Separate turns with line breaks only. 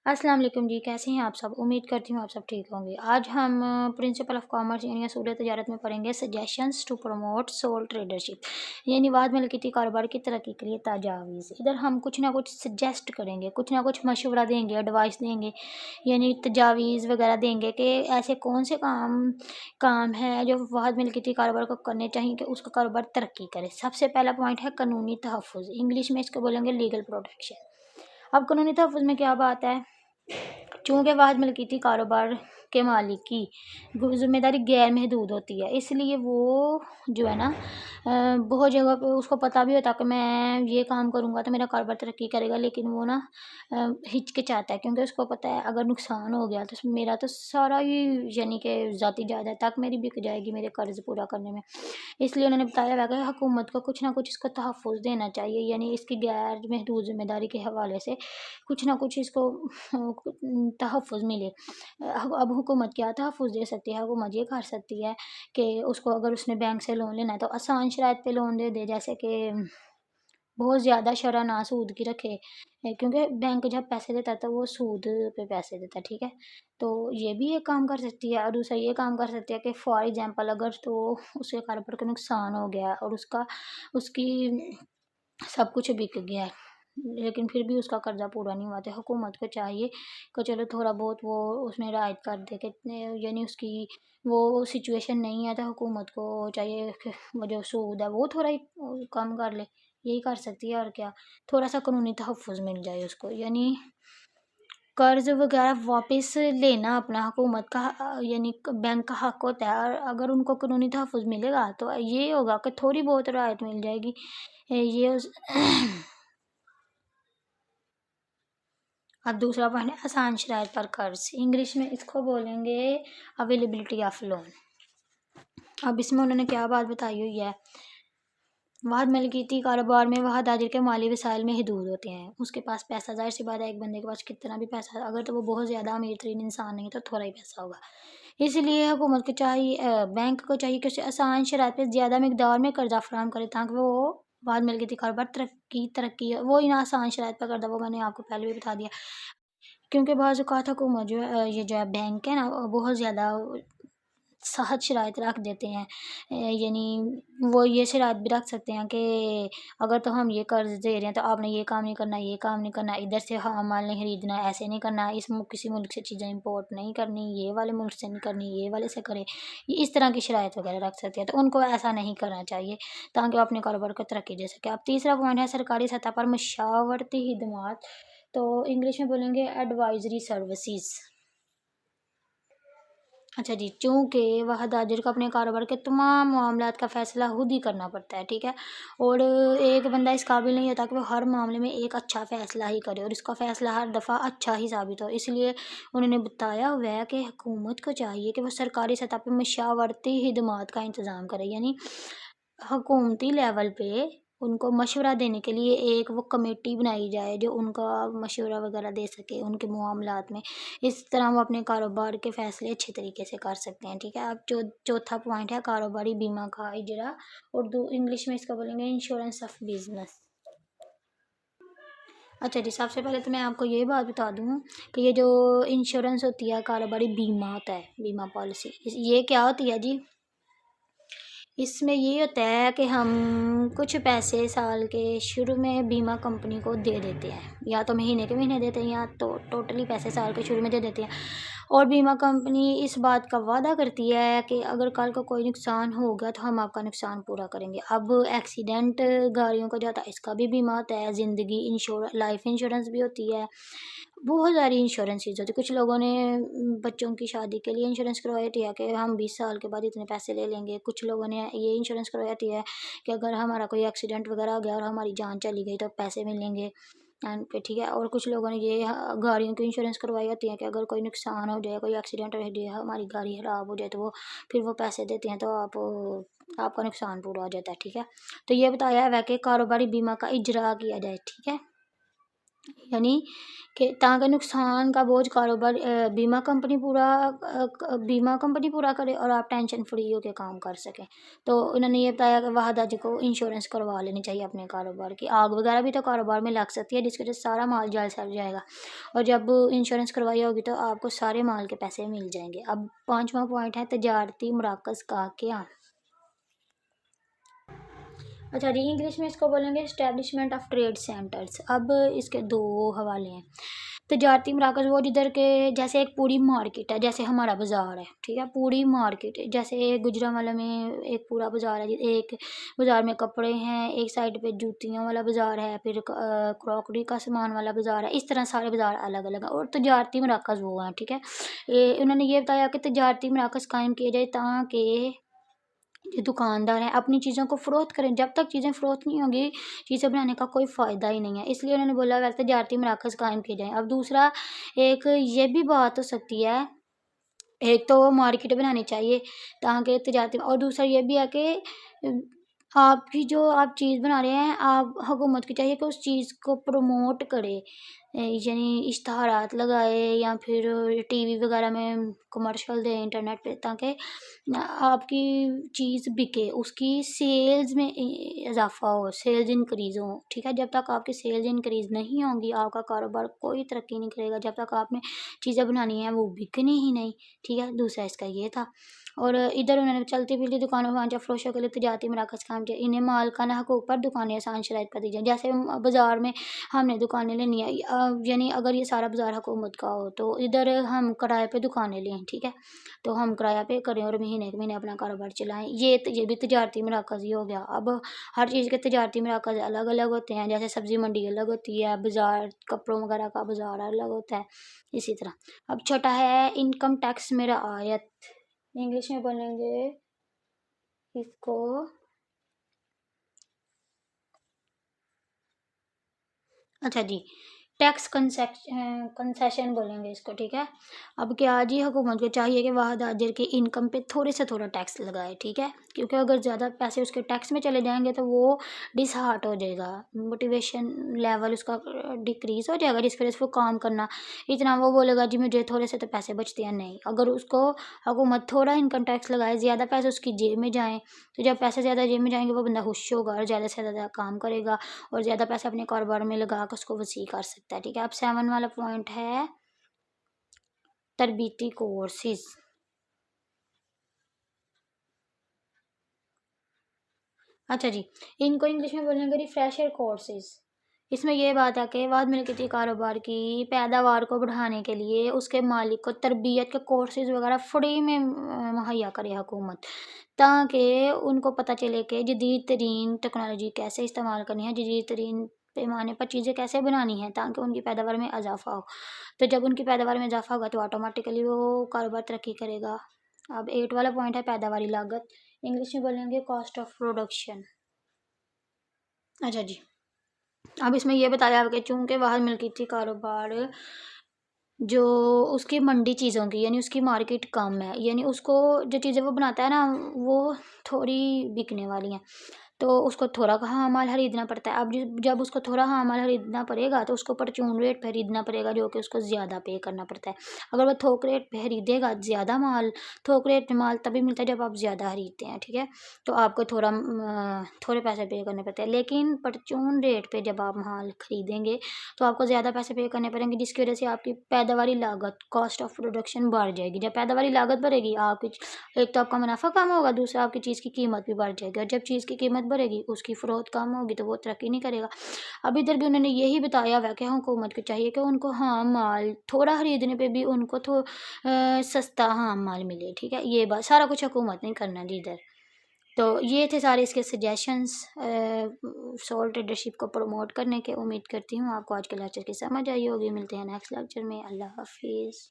السلام علیکم جی، کیسے ہیں آپ سب؟ امید کرتی ہوں آپ سب ٹھیک ہوں گے۔ آج ہم پرنسپل آف کامرس یعنی اصول تجارت میں پڑھیں گے سجیشنز ٹو پروموٹ سول ٹریڈرشپ، یعنی بعد ملکیتی کاروبار کی ترقی کے لیے تجاویز۔ ادھر ہم کچھ نہ کچھ سجیسٹ کریں گے، کچھ نہ کچھ مشورہ دیں گے، ایڈوائس دیں گے، یعنی تجاویز وغیرہ دیں گے کہ ایسے کون سے کام ہے جو واحد ملکیتی کاروبار کو کرنے چاہیے کہ اس کا کاروبار ترقی کرے۔ سب سے پہلا پوائنٹ ہے قانونی تحفظ، انگلش میں اس کو بولیں گے لیگل پروٹیکشن۔ اب قانونی تحفظ میں کیا بات ہے؟ چونکہ واحد ملکیتی کاروبار کے مالک کی ذمہ داری غیر محدود ہوتی ہے، اس لیے وہ جو ہے نا بہت جگہ پہ اس کو پتہ بھی ہوتا ہے کہ میں یہ کام کروں گا تو میرا کاروبار ترقی کرے گا، لیکن وہ نا ہچکچاتا ہے کیونکہ اس کو پتہ ہے اگر نقصان ہو گیا تو میرا تو سارا ہی یعنی کہ ذاتی جائیداد تک میری بک جائے گی میرے قرض پورا کرنے میں۔ اس لیے انہوں نے بتایا ہوا کہ حکومت کو کچھ نہ کچھ اس کو تحفظ دینا چاہیے، یعنی اس کی غیر محدود ذمہ داری کے حوالے سے کچھ نہ کچھ اس کو تحفظ ملے۔ اب حکومت کیا تحفظ دے سکتی ہے؟ حکومت یہ کر سکتی ہے کہ اس کو اگر اس نے بینک سے لون لینا ہے تو آسان شرائط پہ لون دے جیسے کہ بہت زیادہ شرح نہ سود کی رکھے، کیونکہ بینک جب پیسے دیتا ہے تو وہ سود پہ پیسے دیتا ہے، ٹھیک ہے؟ تو یہ بھی ایک کام کر سکتی ہے، اور دوسرا یہ کام کر سکتی ہے کہ فار ایگزامپل اگر تو اس کے کاروبار کو نقصان ہو گیا اور اس کی سب کچھ بک گیا ہے لیکن پھر بھی اس کا قرضہ پورا نہیں ہوا تو حکومت کو چاہیے کہ چلو تھوڑا بہت وہ اس میں رعایت کر دے کہ یعنی اس کی وہ سچویشن نہیں ہے تو حکومت کو چاہیے کہ وہ جو سود ہے وہ تھوڑا ہی کم کر لے، یہی کر سکتی ہے اور کیا، تھوڑا سا قانونی تحفظ مل جائے اس کو، یعنی قرض وغیرہ واپس لینا اپنا حکومت کا یعنی بینک کا حق ہوتا ہے، اور اگر ان کو قانونی تحفظ ملے گا تو یہ ہوگا کہ تھوڑی بہت رعایت مل جائے گی۔ یہ اب دوسرا پوائنٹ ہے آسان شرائط پر قرض، انگلش میں اس کو بولیں گے اویلیبلٹی آف لون۔ اب اس میں انہوں نے کیا بات بتائی ہوئی ہے؟ واحد ملکیتی کاروبار میں واحد تاجر کے مالی وسائل میں حدود ہوتے ہیں، اس کے پاس پیسہ، ظاہر سی بات ہے ایک بندے کے پاس کتنا بھی پیسہ اگر تو وہ بہت زیادہ امیر ترین انسان نہیں تو تھوڑا ہی پیسہ ہوگا، اس لیے حکومت کو چاہیے بینک کو چاہیے کہ اسے آسان شرائط پہ زیادہ مقدار میں قرضہ فراہم کرے تاکہ وہ واحد ملکیتی کاروبار ترقی وہ ان آسان شرائط پہ قرضہ، وہ میں نے آپ کو پہلے بھی بتا دیا، کیونکہ بعض اوقات حکومت جو ہے یہ جو ہے بینک ہے نا بہت زیادہ سخت شرائط رکھ دیتے ہیں، یعنی وہ یہ شرائط بھی رکھ سکتے ہیں کہ اگر تو ہم یہ قرض دے رہے ہیں تو آپ نے یہ کام نہیں کرنا، یہ کام نہیں کرنا، ادھر سے مال نہیں خریدنا، ایسے نہیں کرنا، کسی ملک سے چیزیں امپورٹ نہیں کرنی، یہ والے ملک سے نہیں کرنی، یہ والے سے کرے، یہ اس طرح کی شرائط وغیرہ رکھ سکتے ہیں، تو ان کو ایسا نہیں کرنا چاہیے تاکہ وہ اپنے کاروبار کو ترقی دے سکے۔ اب تیسرا پوائنٹ ہے سرکاری سطح پر مشاورتی خدمات، تو انگلش میں بولیں گے ایڈوائزری سروسز۔ اچھا جی، چونکہ واحد تاجر کو اپنے کاروبار کے تمام معاملات کا فیصلہ خود ہی کرنا پڑتا ہے، ٹھیک ہے، اور ایک بندہ اس قابل نہیں ہوتا کہ وہ ہر معاملے میں ایک اچھا فیصلہ ہی کرے اور اس کا فیصلہ ہر دفعہ اچھا ہی ثابت ہو، اس لیے انہوں نے بتایا ہوا ہے کہ حکومت کو چاہیے کہ وہ سرکاری سطح پہ مشاورتی خدمات کا انتظام کرے، یعنی حکومتی لیول پہ ان کو مشورہ دینے کے لیے ایک وہ کمیٹی بنائی جائے جو ان کا مشورہ وغیرہ دے سکے ان کے معاملات میں، اس طرح وہ اپنے کاروبار کے فیصلے اچھے طریقے سے کر سکتے ہیں، ٹھیک ہے۔ اب چوتھا پوائنٹ ہے کاروباری بیمہ کا اجرا، اردو انگلش میں اس کا بولیں گے انشورنس آف بزنس۔ اچھا جی، سب سے پہلے تو میں آپ کو یہ بات بتا دوں کہ یہ جو انشورنس ہوتی ہے کاروباری بیمہ ہوتا ہے، بیمہ پالیسی، یہ کیا ہوتی ہے جی؟ اس میں یہ ہوتا ہے کہ ہم کچھ پیسے سال کے شروع میں بیمہ کمپنی کو دے دیتے ہیں، یا تو مہینے کے مہینے دیتے ہیں یا تو ٹوٹلی پیسے سال کے شروع میں دے دیتے ہیں، اور بیمہ کمپنی اس بات کا وعدہ کرتی ہے کہ اگر کل کو کوئی نقصان ہوگا تو ہم آپ کا نقصان پورا کریں گے۔ اب ایکسیڈنٹ گاڑیوں کا جاتا ہے اس کا بھی بیمہ ہوتا ہے، زندگی لائف انشورنس بھی ہوتی ہے، بہت ساری انشورنس چیز ہوتی ہے، کچھ لوگوں نے بچوں کی شادی کے لیے انشورنس کروائی ہوتی ہے کہ ہم 20 سال کے بعد اتنے پیسے لے لیں گے، کچھ لوگوں نے یہ انشورنس کروائی ہوتی ہے کہ اگر ہمارا کوئی ایکسیڈنٹ وغیرہ ہو گیا اور ہماری جان چلی گئی تو پیسے ملیں گے، ٹھیک ہے، اور کچھ لوگوں نے یہ گاڑیوں کی انشورنس کروائی ہوتی ہے کہ اگر کوئی نقصان ہو جائے، کوئی ایکسیڈنٹ ہو جائے، ہماری گاڑی خراب ہو جائے تو وہ پھر وہ پیسے دیتے ہیں تو آپ کا نقصان پورا ہو جاتا ہے، ٹھیک ہے۔ تو یہ بتایا ہے کہ کاروباری بیمہ کا اجرا کیا جائے، ٹھیک ہے۔ یعنی کہ تاکہ نقصان کا بوجھ کاروبار بیمہ کمپنی پورا کرے اور آپ ٹینشن فری ہو کے کام کر سکیں۔ تو انہوں نے یہ بتایا کہ واحدہ جی کو انشورنس کروا لینی چاہیے اپنے کاروبار کی، آگ وغیرہ بھی تو کاروبار میں لگ سکتی ہے جس کی وجہ سے سارا مال جل سڑ جائے گا، اور جب انشورنس کروائی ہوگی تو آپ کو سارے مال کے پیسے مل جائیں گے۔ اب 5واں پوائنٹ ہے تجارتی مراکز کا قیام۔ اچھا جی، انگلش میں اس کو بولیں گے اسٹیبلشمنٹ آف ٹریڈ سینٹرز۔ اب اس کے دو حوالے ہیں۔ تجارتی مراکز وہ جدھر کے جیسے ایک پوری مارکیٹ ہے، جیسے ہمارا بازار ہے، ٹھیک ہے، پوری مارکیٹ جیسے گجرانوالہ میں ایک پورا بازار ہے، ایک بازار میں کپڑے ہیں، ایک سائڈ پہ جوتیوں والا بازار ہے، پھر کراکری کا سامان والا بازار ہے، اس طرح سارے بازار الگ الگ ہیں، اور تجارتی مراکز وہ ہیں، ٹھیک ہے۔ انہوں نے یہ بتایا کہ تجارتی مراکز قائم کیے جائے تاکہ جو دکاندار ہیں اپنی چیزوں کو فروخت کریں۔ جب تک چیزیں فروخت نہیں ہوں گی چیزیں بنانے کا کوئی فائدہ ہی نہیں ہے، اس لیے انہوں نے بولا ویسے تجارتی مراکز قائم کیے جائیں۔ اب دوسرا ایک یہ بھی بات ہو سکتی ہے، ایک تو وہ مارکیٹ بنانی چاہیے تاکہ تجارتی، اور دوسرا یہ بھی ہے کہ آپ کی جو آپ چیز بنا رہے ہیں، آپ حکومت کی چاہیے کہ اس چیز کو پروموٹ کرے، یعنی اشتہارات لگائے یا پھر ٹی وی وغیرہ میں کمرشل دے انٹرنیٹ پہ، تاکہ آپ کی چیز بکے، اس کی سیلز میں اضافہ ہو، سیلز انکریز ہو، ٹھیک ہے۔ جب تک آپ کی سیلز انکریز نہیں ہوں گی آپ کا کاروبار کوئی ترقی نہیں کرے گا، جب تک آپ نے چیزیں بنانی ہیں وہ بکنی ہی نہیں، ٹھیک ہے۔ دوسرا اس کا یہ تھا، اور ادھر انہوں نے چلتی پھرتی دکانوں وہاں فروشوں کے لیے تجارتی مراکز قائم کیا، انہیں مالکانہ حقوق پر دکانیں آسان شرائط پر دی جائیں۔ جیسے بازار میں ہم نے دکانیں لینی ہے، یعنی اگر یہ سارا بازار حکومت کا ہو تو ادھر ہم کرائے پہ دکانیں لیں، ٹھیک ہے، تو ہم کرایہ پہ کریں اور مہینے کے مہینے اپنا کاروبار چلائیں، یہ بھی تجارتی مراکز ہی ہو گیا۔ اب ہر چیز کے تجارتی مراکز الگ الگ ہوتے ہیں، جیسے سبزی منڈی الگ ہوتی ہے، بازار کپڑوں وغیرہ کا بازار الگ ہوتا ہے، اسی طرح۔ اب چھٹا ہے انکم ٹیکس میں رعایت، انگلش میں بولیں گے اس کو اچھا جی ٹیکس کنسیشن بولیں گے اس کو، ٹھیک ہے۔ اب کیا جی حکومت کو چاہیے کہ واحد تاجر کی انکم پہ تھوڑے سے تھوڑا ٹیکس لگائے، ٹھیک ہے، کیونکہ اگر زیادہ پیسے اس کے ٹیکس میں چلے جائیں گے تو وہ ڈس ہارٹ ہو جائے گا، موٹیویشن لیول اس کا ڈکریز ہو جائے گا، جس وجہ سے وہ کام کرنا اتنا، وہ بولے گا جی مجھے تھوڑے سے تو پیسے بچتے ہیں، نہیں، اگر اس کو حکومت تھوڑا انکم ٹیکس لگائے، زیادہ پیسے اس کی جیب میں جائیں، تو جب پیسے زیادہ جیب میں جائیں گے وہ بندہ خوش ہوگا اور زیادہ سے زیادہ کام کرے گا اور زیادہ پیسے اپنے کاروبار میں لگا کر اس کو وسیع کر سکتا ہے، ٹھیک ہے۔ اب 7 والا پوائنٹ ہے تربیتی کورسز۔ اچھا جی، ان کو انگلش میں بولیں گے ریفریشر کورسز۔ اس میں یہ بات ہے کہ بعد ملکیتی کاروبار کی پیداوار کو بڑھانے کے لیے اس کے مالک کو تربیت کے کورسز وغیرہ فری میں مہیا کرے حکومت، تاکہ ان کو پتہ چلے کہ جدید ترین ٹیکنالوجی کیسے استعمال کرنی ہے، جدید ترین پیمانے پر چیزیں کیسے بنانی ہیں تاکہ ان کی پیداوار میں اضافہ ہو۔ تو جب ان کی پیداوار میں اضافہ ہوگا تو آٹومیٹیکلی وہ کاروبار ترقی کرے گا۔ اب 8 والا پوائنٹ ہے پیداواری لاگت، انگلش میں بولیں گے کاسٹ آف پروڈکشن۔ اچھا جی، اب اس میں یہ بتایا کہ چونکہ باہر ملکیتی کاروبار جو اس کی منڈی چیزوں کی، یعنی اس کی مارکیٹ کم ہے، یعنی اس کو جو چیزیں وہ بناتا ہے نا وہ تھوڑی بکنے والی ہیں، تو اس کو تھوڑا کہاں مال خریدنا پڑتا ہے۔ اب جب اس کو تھوڑا ہاں مال خریدنا پڑے گا تو اس کو پرچون ریٹ پہ خریدنا پڑے گا، جو کہ اس کو زیادہ پے کرنا پڑتا ہے۔ اگر وہ تھوک ریٹ پہ خریدے گا زیادہ مال، تھوک ریٹ پہ مال تبھی ملتا ہے جب آپ زیادہ خریدتے ہیں، ٹھیک ہے، تو آپ کو تھوڑے پیسے پے کرنے پڑتے ہیں، لیکن پرچون ریٹ پہ جب آپ مال خریدیں گے تو آپ کو زیادہ پیسے پے کرنے پڑیں گے، جس کی وجہ سے آپ کی پیداواری لاگت کاسٹ آف پروڈکشن بڑھ جائے گی۔ جب پیداواری لاگت بڑھے گی آپ کی، ایک تو آپ کا منافع کم ہوگا، دوسرا آپ کی چیز کی قیمت بھی بڑھ جائے گی، اور جب چیز کی قیمت بڑھے گی اس کی فروخت کم ہوگی تو وہ ترقی نہیں کرے گا۔ اب ادھر بھی انہوں نے یہی بتایا ہوا کہ حکومت کو چاہیے کہ ان کو ہاں مال تھوڑا خریدنے پہ بھی ان کو سستا ہاں مال ملے، ٹھیک ہے، یہ بات سارا کچھ حکومت نہیں کرنا جی ادھر۔ تو یہ تھے سارے اس کے سجیشنز سول ٹریڈرشپ کو پروموٹ کرنے کے۔ امید کرتی ہوں آپ کو آج کے لیکچر کی سمجھ آئی ہوگی، ملتے ہیں نیکسٹ لیکچر میں، اللہ حافظ۔